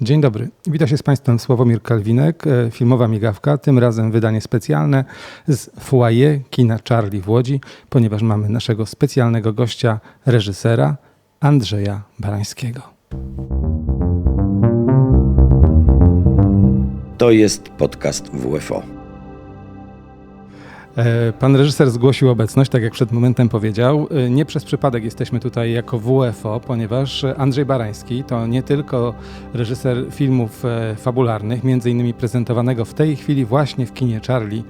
Dzień dobry. Witam się z Państwem Sławomir Kalwinek, filmowa migawka, tym razem wydanie specjalne z foyer kina Charlie w Łodzi, ponieważ mamy naszego specjalnego gościa, reżysera Andrzeja Barańskiego. To jest podcast WFO. Pan reżyser zgłosił obecność, tak jak przed momentem powiedział. Nie przez przypadek jesteśmy tutaj jako WFO, ponieważ Andrzej Barański to nie tylko reżyser filmów fabularnych, między innymi prezentowanego w tej chwili właśnie w kinie Charlie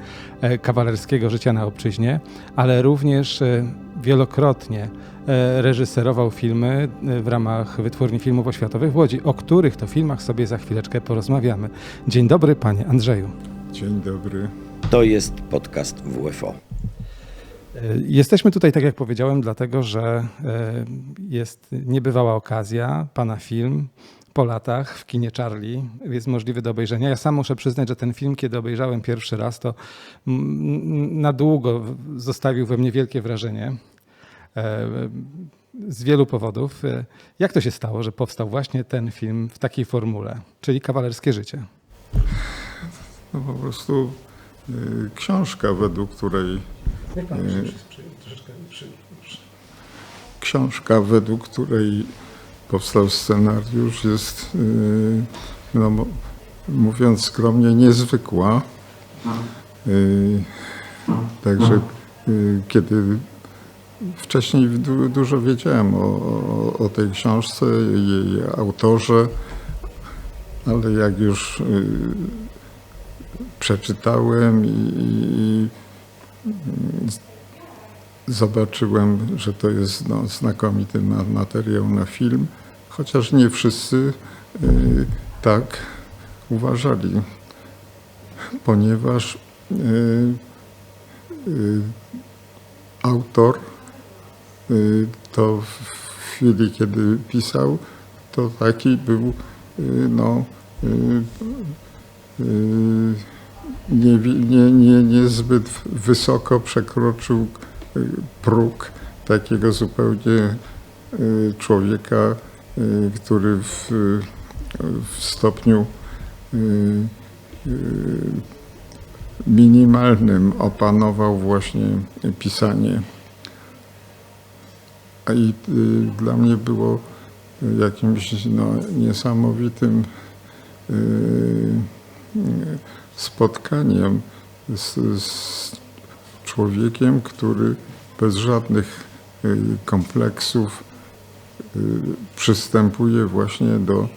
Kawalerskiego Życia na Obczyźnie, ale również wielokrotnie reżyserował filmy w ramach Wytwórni Filmów Oświatowych w Łodzi, o których to filmach sobie za chwileczkę porozmawiamy. Dzień dobry, panie Andrzeju. Dzień dobry. To jest podcast WFO. Jesteśmy tutaj, tak jak powiedziałem, dlatego, że jest niebywała okazja. Pana film po latach w kinie Charlie jest możliwy do obejrzenia. Ja sam muszę przyznać, że ten film, kiedy obejrzałem pierwszy raz, to na długo zostawił we mnie wielkie wrażenie. Z wielu powodów. Jak to się stało, że powstał właśnie ten film w takiej formule, czyli Kawalerskie Życie? No po prostu książka, według której powstał scenariusz, jest, no, mówiąc skromnie, niezwykła. Także kiedy wcześniej dużo wiedziałem o tej książce, jej autorze, ale jak już przeczytałem i zobaczyłem, że to jest znakomity materiał na film, chociaż nie wszyscy tak uważali, ponieważ autor to w chwili, kiedy pisał, to taki był niezbyt wysoko przekroczył próg takiego zupełnie człowieka, który w stopniu minimalnym opanował właśnie pisanie. I dla mnie było jakimś niesamowitym spotkaniem z człowiekiem, który bez żadnych kompleksów przystępuje właśnie do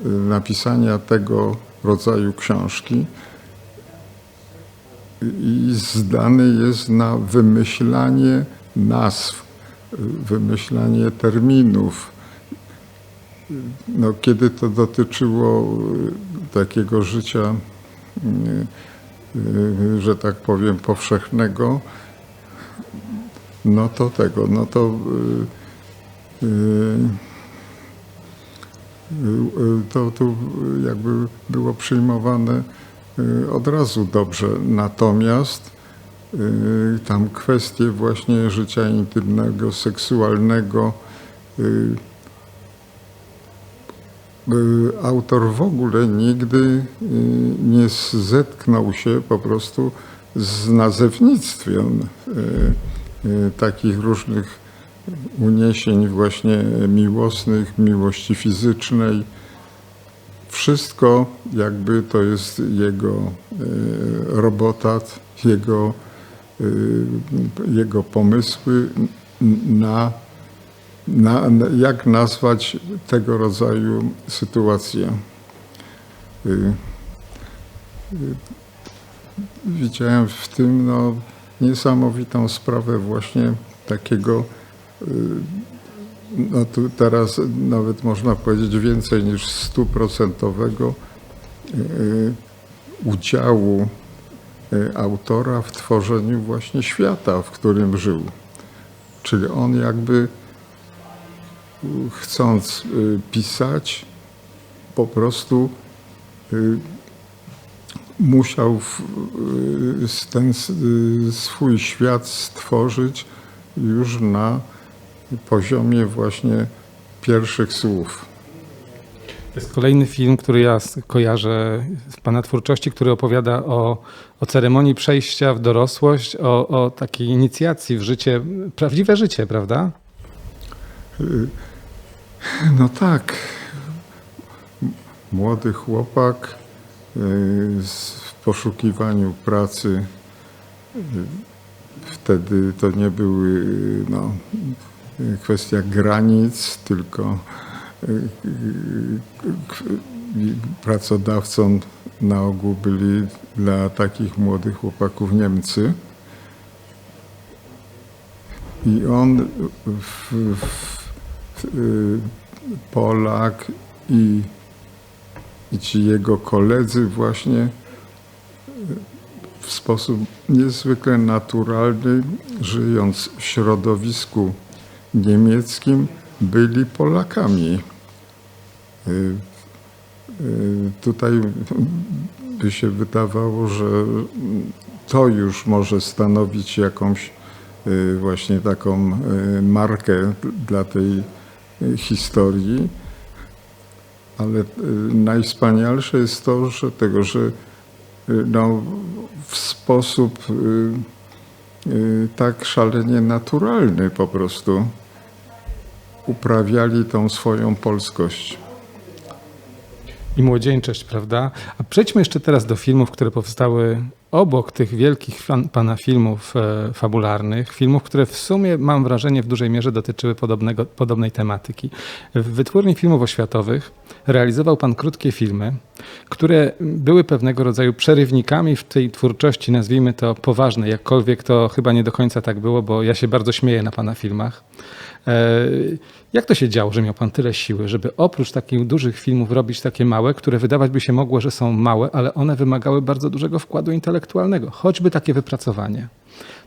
napisania tego rodzaju książki i zdany jest na wymyślanie nazw, wymyślanie terminów. No, kiedy to dotyczyło takiego życia, że tak powiem, powszechnego, to jakby było przyjmowane od razu dobrze. Natomiast tam kwestie właśnie życia intymnego, seksualnego, autor w ogóle nigdy nie zetknął się po prostu z nazewnictwem takich różnych uniesień właśnie miłosnych, miłości fizycznej. Wszystko jakby to jest jego robota, jego pomysły na jak nazwać tego rodzaju sytuację. Widziałem w tym niesamowitą sprawę właśnie takiego, tu teraz nawet można powiedzieć więcej niż 100% udziału autora w tworzeniu właśnie świata, w którym żył. Czyli on jakby chcąc pisać, po prostu musiał ten swój świat stworzyć już na poziomie właśnie pierwszych słów. jest kolejny film, który ja kojarzę w pana twórczości, który opowiada o ceremonii przejścia w dorosłość, o takiej inicjacji w życie, prawdziwe życie, prawda? No tak. Młody chłopak w poszukiwaniu pracy. Wtedy to nie były kwestia granic, tylko pracodawcą na ogół byli dla takich młodych chłopaków Niemcy. I on, Polak i ci jego koledzy właśnie w sposób niezwykle naturalny, żyjąc w środowisku niemieckim, byli Polakami. Tutaj by się wydawało, że to już może stanowić jakąś właśnie taką markę dla tej historii, ale najwspanialsze jest to, że w sposób tak szalenie naturalny po prostu uprawiali tą swoją polskość. I młodzieńczość, prawda? A przejdźmy jeszcze teraz do filmów, które powstały obok tych wielkich pana filmów fabularnych, filmów, które w sumie, mam wrażenie, w dużej mierze dotyczyły podobnej tematyki. W Wytwórni Filmów Oświatowych realizował pan krótkie filmy, które były pewnego rodzaju przerywnikami w tej twórczości, nazwijmy to poważnej, jakkolwiek to chyba nie do końca tak było, bo ja się bardzo śmieję na pana filmach. Jak to się działo, że miał pan tyle siły, żeby oprócz takich dużych filmów robić takie małe, które wydawać by się mogło, że są małe, ale one wymagały bardzo dużego wkładu intelektualnego, choćby takie wypracowanie.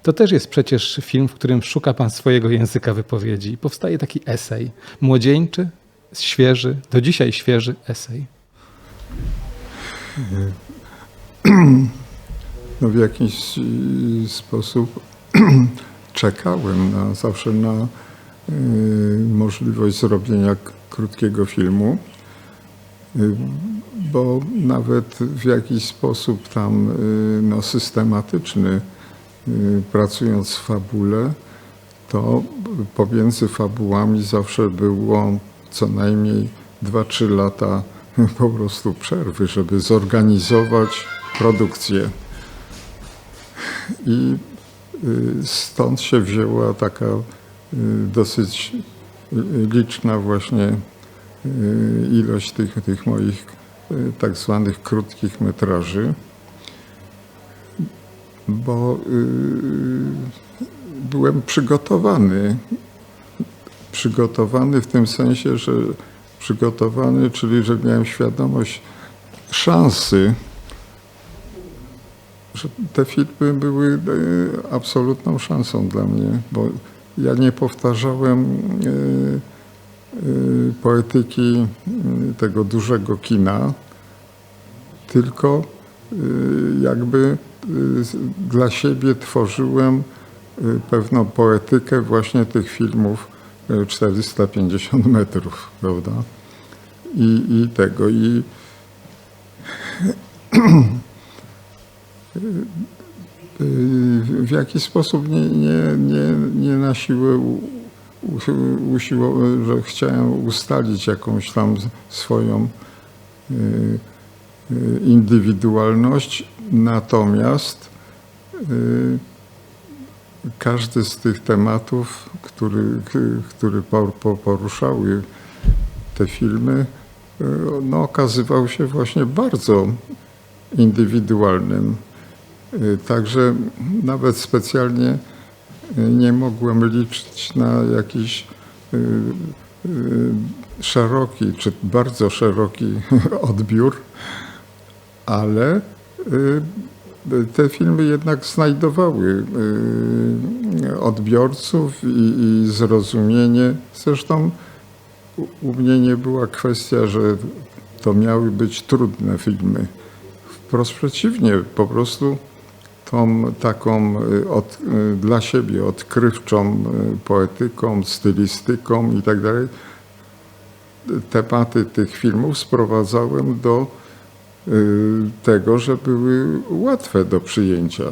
To też jest przecież film, w którym szuka pan swojego języka wypowiedzi i powstaje taki esej, młodzieńczy, świeży, do dzisiaj świeży esej. No w jakiś sposób czekałem zawsze na możliwość zrobienia krótkiego filmu, bo nawet w jakiś sposób tam systematyczny, pracując w fabule, to pomiędzy fabułami zawsze było co najmniej 2-3 lata po prostu przerwy, żeby zorganizować produkcję. I stąd się wzięła taka dosyć liczna właśnie ilość tych moich tak zwanych krótkich metraży, bo byłem przygotowany w tym sensie, że czyli że miałem świadomość szansy, że te filmy były absolutną szansą dla mnie, bo ja nie powtarzałem poetyki tego dużego kina, tylko jakby dla siebie tworzyłem pewną poetykę właśnie tych filmów 450 metrów, prawda? I w jakiś sposób nie na siłę że chciałem ustalić jakąś tam swoją indywidualność, natomiast każdy z tych tematów, które poruszały te filmy, okazywał się właśnie bardzo indywidualnym. Także nawet specjalnie nie mogłem liczyć na jakiś szeroki czy bardzo szeroki odbiór, ale te filmy jednak znajdowały odbiorców i zrozumienie. Zresztą u mnie nie była kwestia, że to miały być trudne filmy. Wprost przeciwnie, po prostu tą taką dla siebie odkrywczą poetyką, stylistyką i tak dalej tematy tych filmów sprowadzałem do tego, że były łatwe do przyjęcia.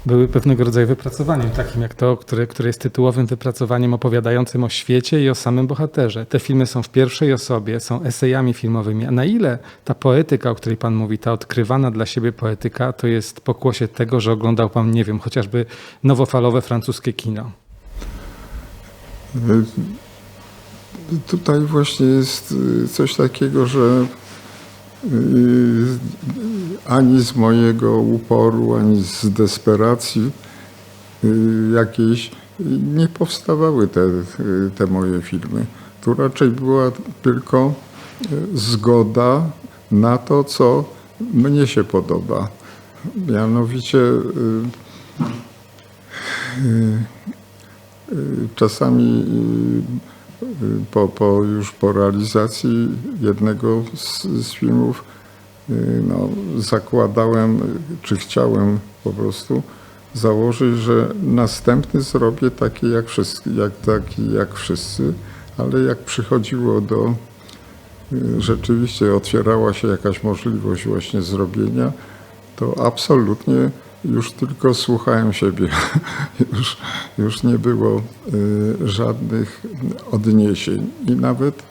Były pewnego rodzaju wypracowaniem, takim jak to, które jest tytułowym wypracowaniem opowiadającym o świecie i o samym bohaterze. Te filmy są w pierwszej osobie, są esejami filmowymi. A na ile ta poetyka, o której pan mówi, ta odkrywana dla siebie poetyka, to jest pokłosie tego, że oglądał pan, nie wiem, chociażby nowofalowe francuskie kino? Tutaj właśnie jest coś takiego, że ani z mojego uporu, ani z desperacji jakiejś nie powstawały te moje filmy. Tu raczej była tylko zgoda na to, co mnie się podoba. Mianowicie czasami już po realizacji jednego z filmów zakładałem, czy chciałem po prostu założyć, że następny zrobię taki jak wszyscy, ale jak przychodziło do, rzeczywiście otwierała się jakaś możliwość właśnie zrobienia, to absolutnie już tylko słuchałem siebie. Już nie było żadnych odniesień i nawet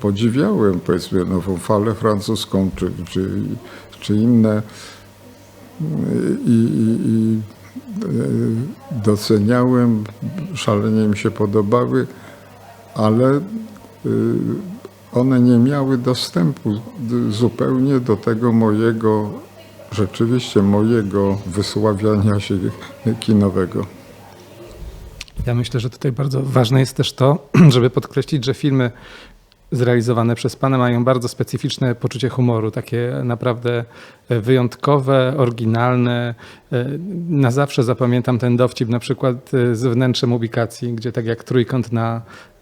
podziwiałem, powiedzmy, nową falę francuską czy inne i doceniałem, szalenie mi się podobały, ale one nie miały dostępu zupełnie do tego rzeczywiście mojego wysławiania się kinowego. Ja myślę, że tutaj bardzo ważne jest też to, żeby podkreślić, że filmy zrealizowane przez pana mają bardzo specyficzne poczucie humoru, takie naprawdę wyjątkowe, oryginalne. Na zawsze zapamiętam ten dowcip na przykład z wnętrzem ubikacji, gdzie tak jak trójkąt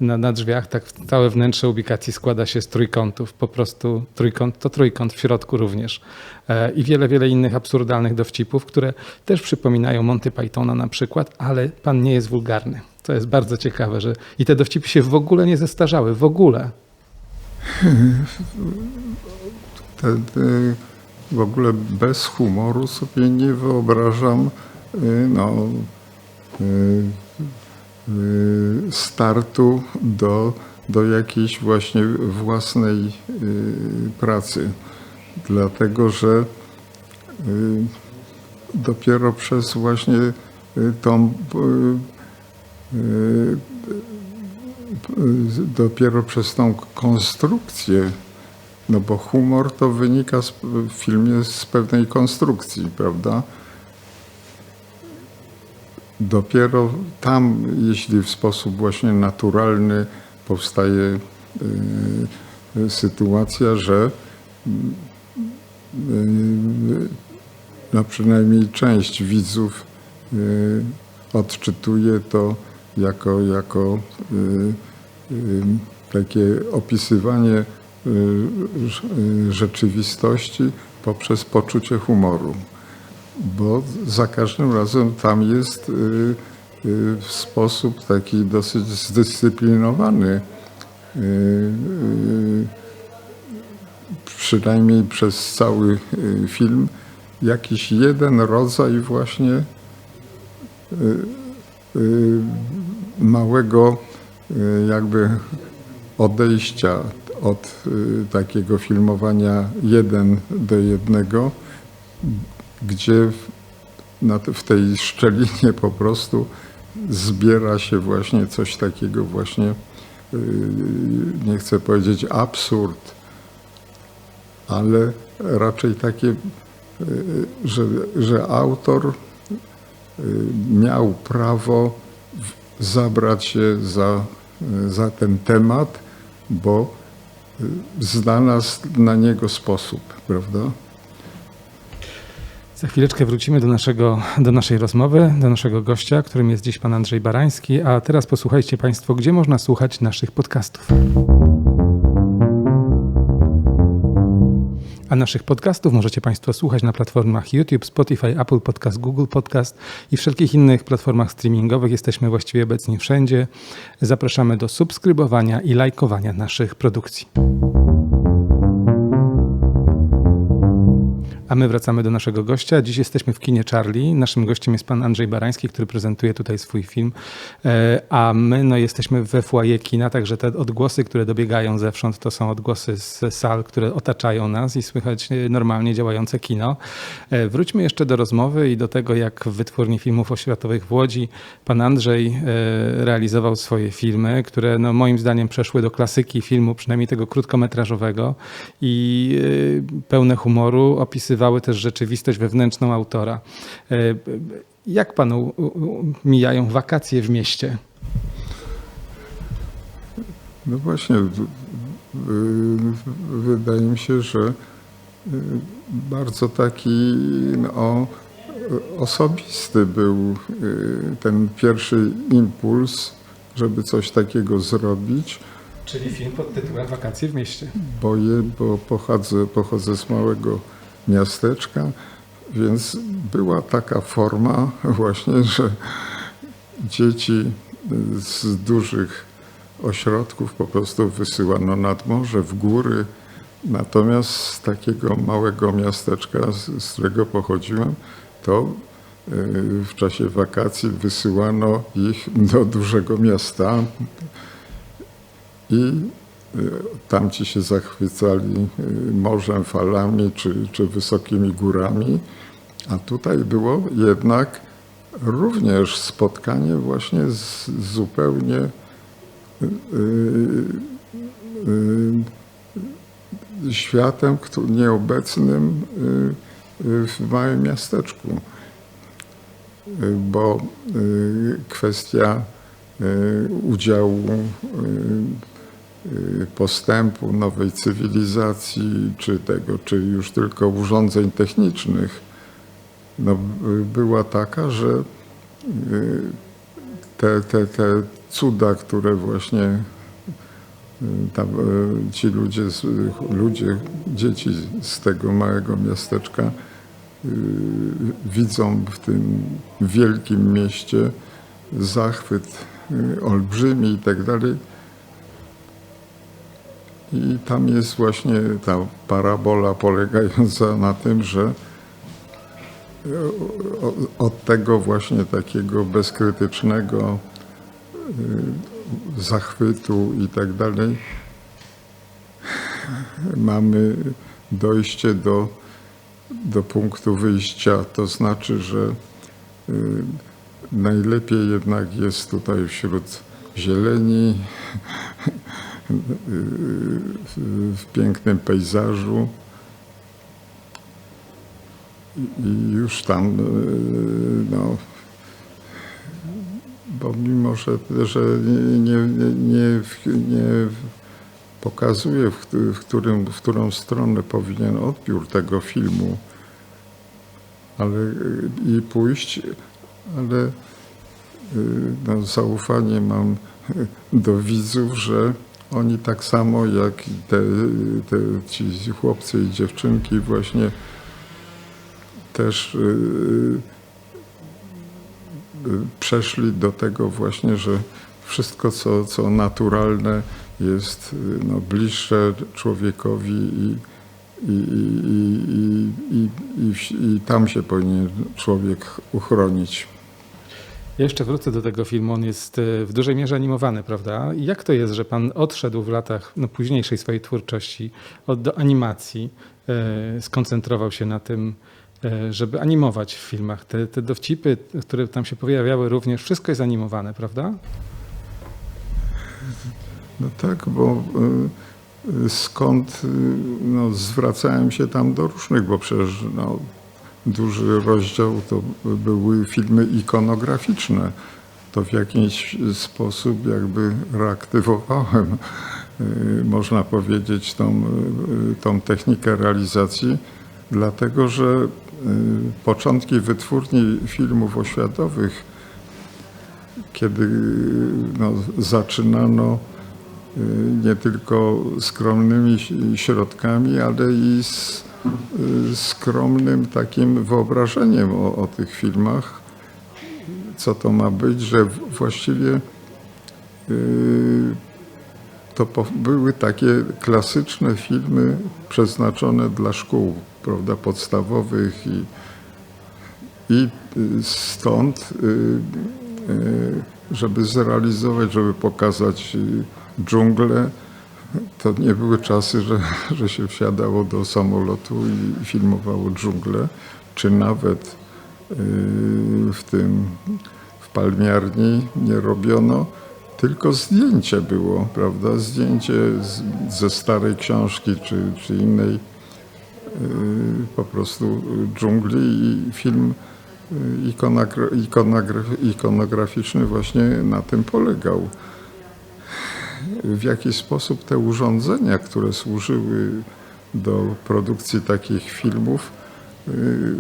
na drzwiach, tak całe wnętrze ubikacji składa się z trójkątów. Po prostu trójkąt to trójkąt, w środku również. I wiele innych absurdalnych dowcipów, które też przypominają Monty Pythona na przykład, ale pan nie jest wulgarny. To jest bardzo ciekawe, że i te dowcipy się w ogóle nie zestarzały, w ogóle. W ogóle bez humoru sobie nie wyobrażam startu do jakiejś właśnie własnej pracy. Dlatego, że dopiero przez właśnie tą konstrukcję, bo humor to wynika w filmie z pewnej konstrukcji, prawda? Dopiero tam, jeśli w sposób właśnie naturalny powstaje sytuacja, że przynajmniej część widzów odczytuje to jako takie opisywanie rzeczywistości poprzez poczucie humoru. Bo za każdym razem tam jest w sposób taki dosyć zdyscyplinowany, przynajmniej przez cały film, jakiś jeden rodzaj właśnie małego jakby odejścia od takiego filmowania 1:1, gdzie w tej szczelinie po prostu zbiera się właśnie coś takiego właśnie, nie chcę powiedzieć absurd, ale raczej takie, że autor miał prawo zabrać się za ten temat, bo znalazł na niego sposób, prawda? Za chwileczkę wrócimy do naszej rozmowy, do naszego gościa, którym jest dziś pan Andrzej Barański, a teraz posłuchajcie państwo, gdzie można słuchać naszych podcastów. A naszych podcastów możecie Państwo słuchać na platformach YouTube, Spotify, Apple Podcast, Google Podcast i wszelkich innych platformach streamingowych. Jesteśmy właściwie obecni wszędzie. Zapraszamy do subskrybowania i lajkowania naszych produkcji. A my wracamy do naszego gościa. Dziś jesteśmy w kinie Charlie. Naszym gościem jest pan Andrzej Barański, który prezentuje tutaj swój film. A my jesteśmy we foyer kina, także te odgłosy, które dobiegają zewsząd, to są odgłosy z sal, które otaczają nas i słychać normalnie działające kino. Wróćmy jeszcze do rozmowy i do tego, jak w Wytwórni Filmów Oświatowych w Łodzi pan Andrzej realizował swoje filmy, które moim zdaniem przeszły do klasyki filmu, przynajmniej tego krótkometrażowego i pełne humoru, opisywały też rzeczywistość wewnętrzną autora. Jak panu mijają wakacje w mieście? No właśnie, wydaje mi się, że bardzo taki osobisty był ten pierwszy impuls, żeby coś takiego zrobić. Czyli film pod tytułem Wakacje w mieście. Bo pochodzę z małego miasteczka, więc była taka forma właśnie, że dzieci z dużych ośrodków po prostu wysyłano nad morze, w góry. Natomiast z takiego małego miasteczka, z którego pochodziłem, to w czasie wakacji wysyłano ich do dużego miasta i tamci się zachwycali morzem, falami czy wysokimi górami, a tutaj było jednak również spotkanie właśnie z zupełnie światem nieobecnym w małym miasteczku, bo kwestia udziału postępu nowej cywilizacji, czy już tylko urządzeń technicznych, była taka, że te cuda, które właśnie ci dzieci z tego małego miasteczka widzą w tym wielkim mieście, zachwyt olbrzymi i tak dalej. I tam jest właśnie ta parabola polegająca na tym, że od tego właśnie takiego bezkrytycznego zachwytu i tak dalej mamy dojście do punktu wyjścia. To znaczy, że najlepiej jednak jest tutaj wśród zieleni, w pięknym pejzażu i już tam, bo mimo, że nie pokazuje, w którą stronę powinien odbiór tego filmu, i pójść, ale zaufanie mam do widzów, że oni tak samo jak ci chłopcy i dziewczynki właśnie też przeszli do tego właśnie, że wszystko co naturalne jest bliższe człowiekowi i tam się powinien człowiek uchronić. Ja jeszcze wrócę do tego filmu. On jest w dużej mierze animowany, prawda? I jak to jest, że pan odszedł w latach późniejszej swojej twórczości do animacji, skoncentrował się na tym, żeby animować w filmach? Te dowcipy, które tam się pojawiały również, wszystko jest animowane, prawda? No tak, bo skąd zwracałem się tam do różnych, bo przecież duży rozdział to były filmy ikonograficzne. To w jakiś sposób jakby reaktywowałem, można powiedzieć, tą technikę realizacji, dlatego że początki Wytwórni Filmów Oświatowych, kiedy zaczynano nie tylko skromnymi środkami, ale i z skromnym takim wyobrażeniem o tych filmach, co to ma być, że właściwie to były takie klasyczne filmy przeznaczone dla szkół, prawda, podstawowych i stąd, żeby zrealizować, żeby pokazać dżunglę, to nie były czasy, że się wsiadało do samolotu i filmowało dżunglę, czy nawet w palmiarni nie robiono, tylko zdjęcie było, prawda? Zdjęcie ze starej książki czy innej po prostu dżungli i film ikonograficzny właśnie na tym polegał. W jaki sposób te urządzenia, które służyły do produkcji takich filmów,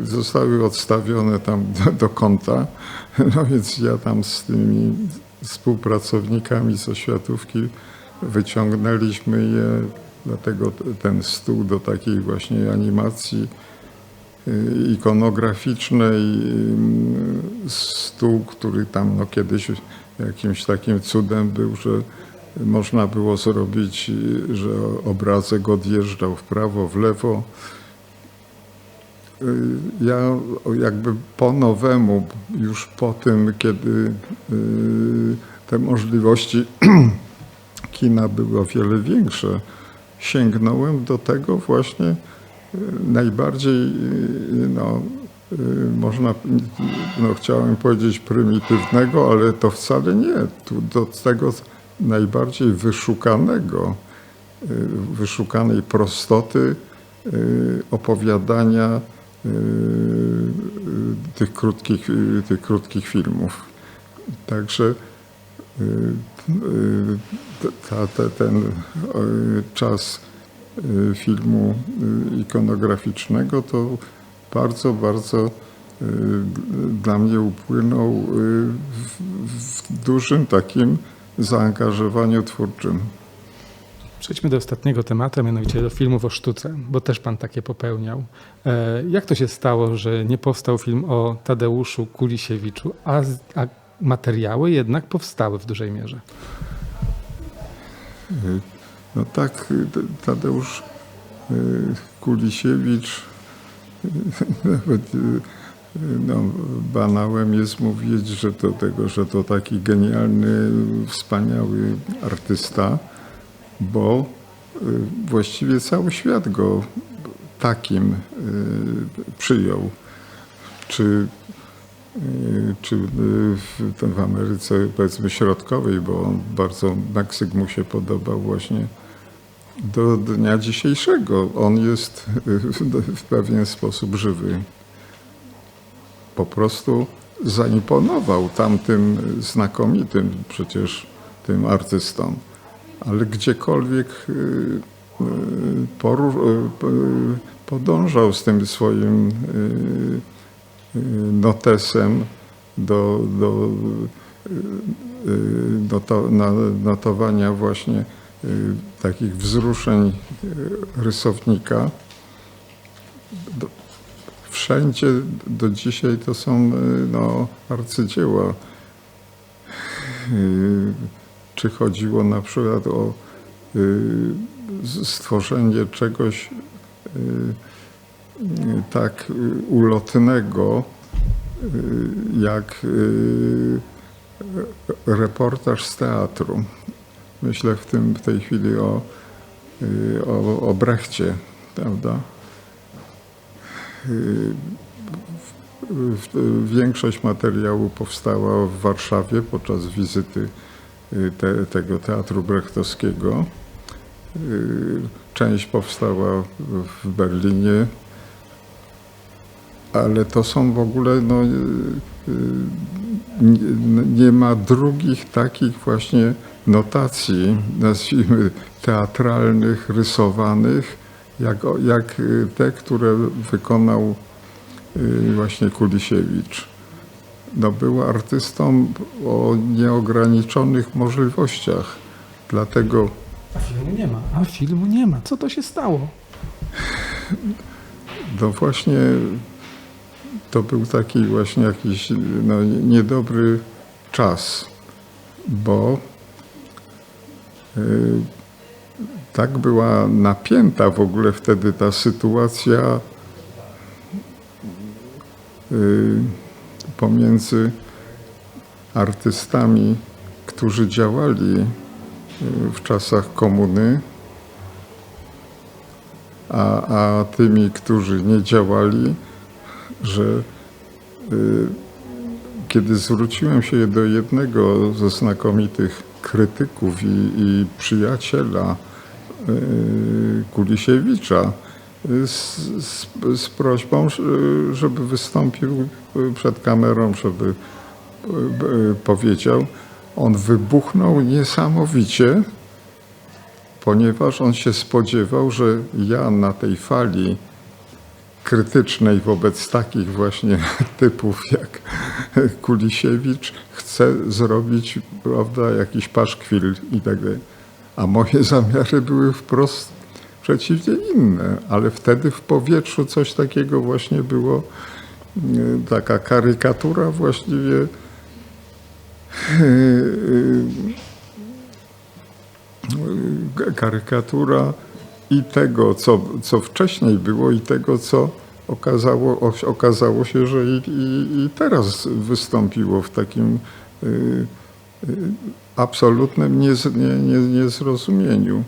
zostały odstawione tam do kąta. No więc ja tam z tymi współpracownikami z oświatówki wyciągnęliśmy je, dlatego ten stół do takiej właśnie animacji ikonograficznej, stół, który tam no, kiedyś jakimś takim cudem był, że można było zrobić, że obrazek odjeżdżał w prawo, w lewo. Ja jakby po nowemu, już po tym, kiedy te możliwości kina były o wiele większe, sięgnąłem do tego właśnie najbardziej, chciałem powiedzieć prymitywnego, ale to wcale nie. Do tego najbardziej wyszukanej prostoty opowiadania tych krótkich filmów. Także ten czas filmu ikonograficznego to bardzo, bardzo dla mnie upłynął w dużym takim zaangażowaniu twórczym. Przejdźmy do ostatniego tematu, a mianowicie do filmów o sztuce, bo też pan takie popełniał. Jak to się stało, że nie powstał film o Tadeuszu Kulisiewiczu, a materiały jednak powstały w dużej mierze? No tak, Tadeusz Kulisiewicz, nawet banałem jest mówić, że to taki genialny, wspaniały artysta, bo właściwie cały świat go takim przyjął. Czy w Ameryce, powiedzmy, środkowej, bo bardzo Meksyk mu się podobał właśnie do dnia dzisiejszego. On jest w pewien sposób żywy. Po prostu zaimponował tamtym znakomitym przecież tym artystom. Ale gdziekolwiek podążał z tym swoim notesem do notowania właśnie takich wzruszeń rysownika. Wszędzie do dzisiaj to są arcydzieła. Czy chodziło na przykład o stworzenie czegoś tak ulotnego, jak reportaż z teatru. Myślę w tej chwili o Brechcie, prawda? Większość materiału powstała w Warszawie podczas wizyty tego teatru brechtowskiego. Część powstała w Berlinie, ale to są w ogóle, nie ma drugich takich właśnie notacji, nazwijmy teatralnych, rysowanych, jak te, które wykonał właśnie Kulisiewicz. Był artystą o nieograniczonych możliwościach, dlatego... A filmu nie ma. Co to się stało? No właśnie to był taki właśnie jakiś niedobry czas, bo tak była napięta w ogóle wtedy ta sytuacja pomiędzy artystami, którzy działali w czasach komuny, a tymi, którzy nie działali, że kiedy zwróciłem się do jednego ze znakomitych krytyków i przyjaciela Kulisiewicza z prośbą, żeby wystąpił przed kamerą, żeby powiedział, on wybuchnął niesamowicie, ponieważ on się spodziewał, że ja na tej fali krytycznej wobec takich właśnie typów jak Kulisiewicz chcę zrobić, prawda, jakiś paszkwil i tak dalej. A moje zamiary były wprost przeciwnie inne, ale wtedy w powietrzu coś takiego właśnie było, taka karykatura właściwie i tego, co wcześniej było, i tego, co okazało się, że i teraz wystąpiło w takim absolutnym niezrozumieniu.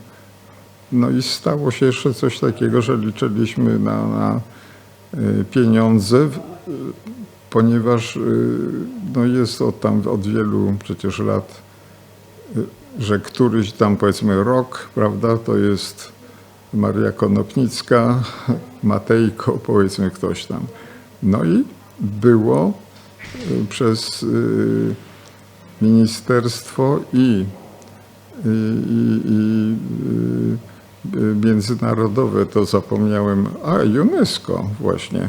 No i stało się jeszcze coś takiego, że liczyliśmy na pieniądze, ponieważ jest od wielu przecież lat, że któryś tam powiedzmy rok, prawda, to jest Maria Konopnicka, Matejko, powiedzmy ktoś tam. No i było przez ministerstwo i międzynarodowe, to zapomniałem, UNESCO właśnie,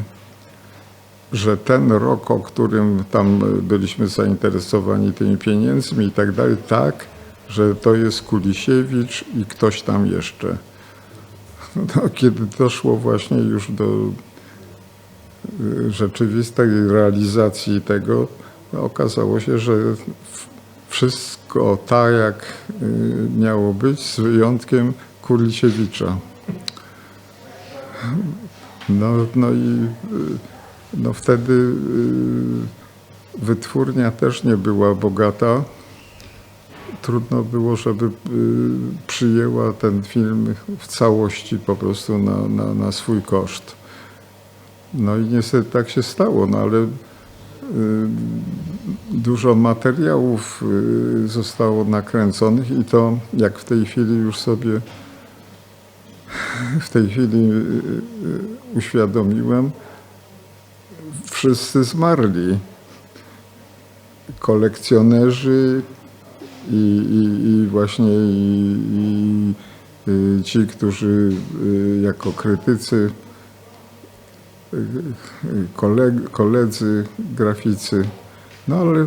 że ten rok, o którym tam byliśmy zainteresowani tymi pieniędzmi i tak dalej, tak, że to jest Kulisiewicz i ktoś tam jeszcze. No, kiedy doszło właśnie już do rzeczywistej realizacji tego, okazało się, że wszystko tak, jak miało być, z wyjątkiem Kulisiewicza. No wtedy wytwórnia też nie była bogata. Trudno było, żeby przyjęła ten film w całości po prostu na swój koszt. No i niestety tak się stało, no ale dużo materiałów zostało nakręconych i to, jak w tej chwili uświadomiłem, wszyscy zmarli. Kolekcjonerzy i właśnie ci, którzy jako krytycy, koledzy graficy. No ale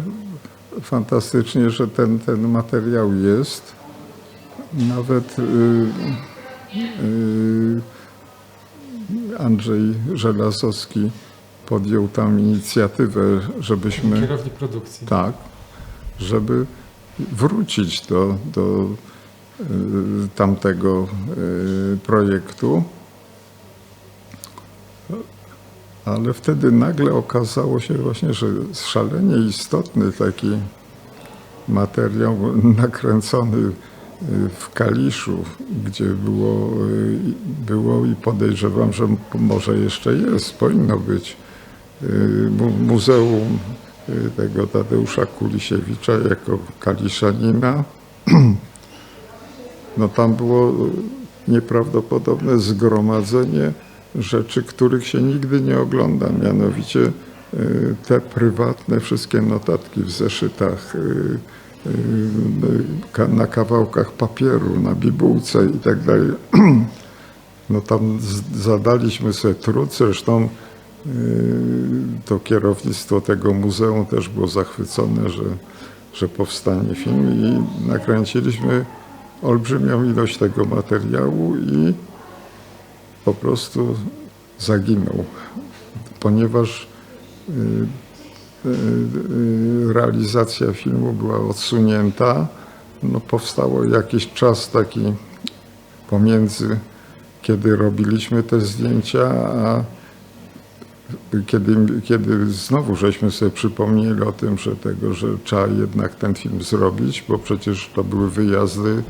fantastycznie, że ten materiał jest. Nawet Andrzej Żelazowski podjął tam inicjatywę, żebyśmy... Kierownik produkcji. Tak, żeby wrócić do tamtego projektu. Ale wtedy nagle okazało się właśnie, że szalenie istotny taki materiał nakręcony w Kaliszu, gdzie było i podejrzewam, że może jeszcze jest, powinno być Muzeum tego Tadeusza Kulisiewicza jako Kaliszanina. No tam było nieprawdopodobne zgromadzenie rzeczy, których się nigdy nie ogląda, mianowicie te prywatne wszystkie notatki w zeszytach, na kawałkach papieru, na bibułce i tak dalej. No tam zadaliśmy sobie trud, zresztą to kierownictwo tego muzeum też było zachwycone, że powstanie film i nakręciliśmy olbrzymią ilość tego materiału i po prostu zaginął, ponieważ realizacja filmu była odsunięta. No, powstało jakiś czas taki pomiędzy, kiedy robiliśmy te zdjęcia, a kiedy znowu żeśmy sobie przypomnieli o tym, że trzeba jednak ten film zrobić, bo przecież to były wyjazdy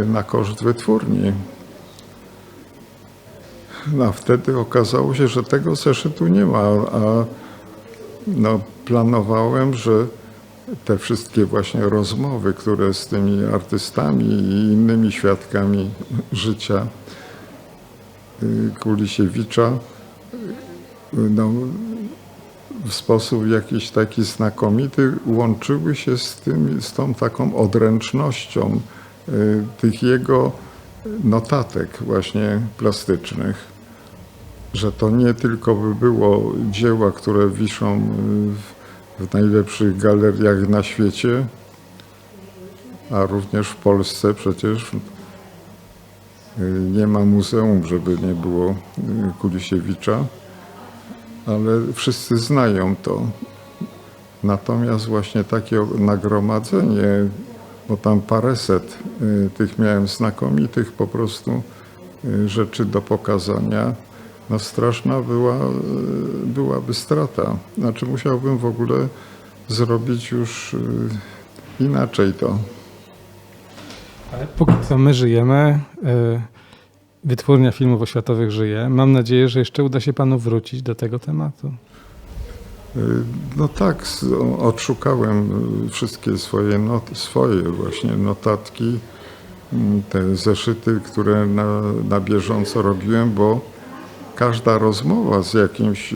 na koszt wytwórni. No, a wtedy okazało się, że tego zeszytu nie ma, a no, planowałem, że te wszystkie właśnie rozmowy, które z tymi artystami i innymi świadkami życia Kulisiewicza, no, w sposób jakiś taki znakomity łączyły się z tą taką odręcznością tych jego notatek właśnie plastycznych, że to nie tylko by było dzieła, które wiszą w najlepszych galeriach na świecie, a również w Polsce przecież nie ma muzeum, żeby nie było Kulisiewicza, ale wszyscy znają to. Natomiast właśnie takie nagromadzenie, bo tam paręset tych miałem znakomitych po prostu rzeczy do pokazania, no straszna byłaby strata. Znaczy musiałbym w ogóle zrobić już inaczej to. Ale póki co my żyjemy, Wytwórnia Filmów Oświatowych żyje. Mam nadzieję, że jeszcze uda się panu wrócić do tego tematu. No tak, odszukałem wszystkie swoje właśnie notatki, te zeszyty, które na bieżąco robiłem, bo każda rozmowa z jakimś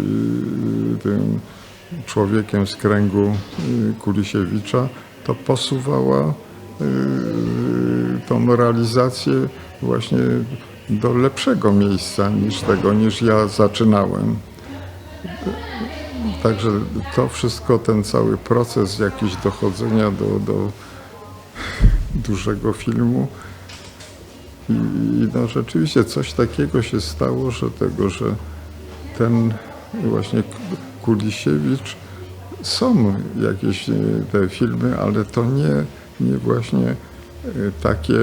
tym człowiekiem z kręgu Kulisiewicza to posuwała tą realizację właśnie do lepszego miejsca niż ja zaczynałem. Także to wszystko, ten cały proces jakiś dochodzenia do dużego filmu i no rzeczywiście coś takiego się stało, że ten właśnie Kulisiewicz, są jakieś te filmy, ale to nie właśnie takie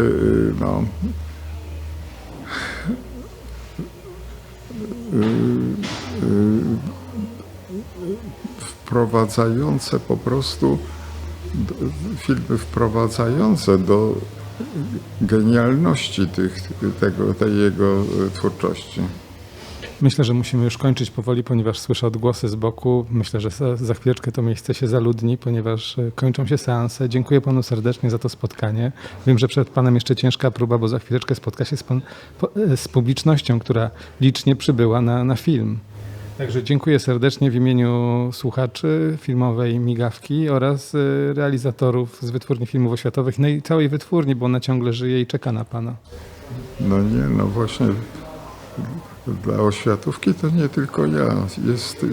no wprowadzające po prostu filmy wprowadzające do genialności tej jego twórczości. Myślę, że musimy już kończyć powoli, ponieważ słyszę odgłosy z boku. Myślę, że za chwileczkę to miejsce się zaludni, ponieważ kończą się seanse. Dziękuję panu serdecznie za to spotkanie. Wiem, że przed panem jeszcze ciężka próba, bo za chwileczkę spotka się z publicznością, która licznie przybyła na film. Także dziękuję serdecznie w imieniu słuchaczy filmowej Migawki oraz realizatorów z Wytwórni Filmów Oświatowych, no i całej wytwórni, bo ona ciągle żyje i czeka na pana. No nie, no właśnie dla oświatówki to nie tylko ja. Jest,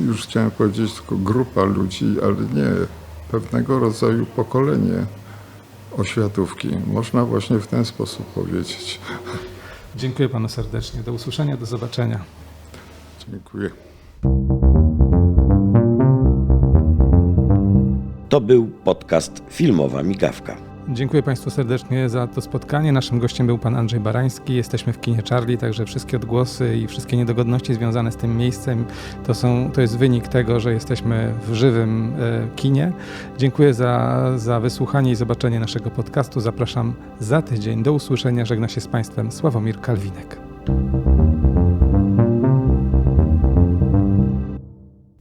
już chciałem powiedzieć, tylko grupa ludzi, ale nie, pewnego rodzaju pokolenie oświatówki. Można właśnie w ten sposób powiedzieć. Dziękuję panu serdecznie. Do usłyszenia, do zobaczenia. Dziękuję. To był podcast Filmowa Migawka. Dziękuję państwu serdecznie za to spotkanie. Naszym gościem był pan Andrzej Barański. Jesteśmy w kinie Charlie, także wszystkie odgłosy i wszystkie niedogodności związane z tym miejscem to jest wynik tego, że jesteśmy w żywym kinie. Dziękuję za wysłuchanie i zobaczenie naszego podcastu. Zapraszam za tydzień. Do usłyszenia. Żegna się z państwem Sławomir Kalwinek.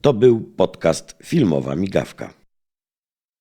To był podcast Filmowa Migawka.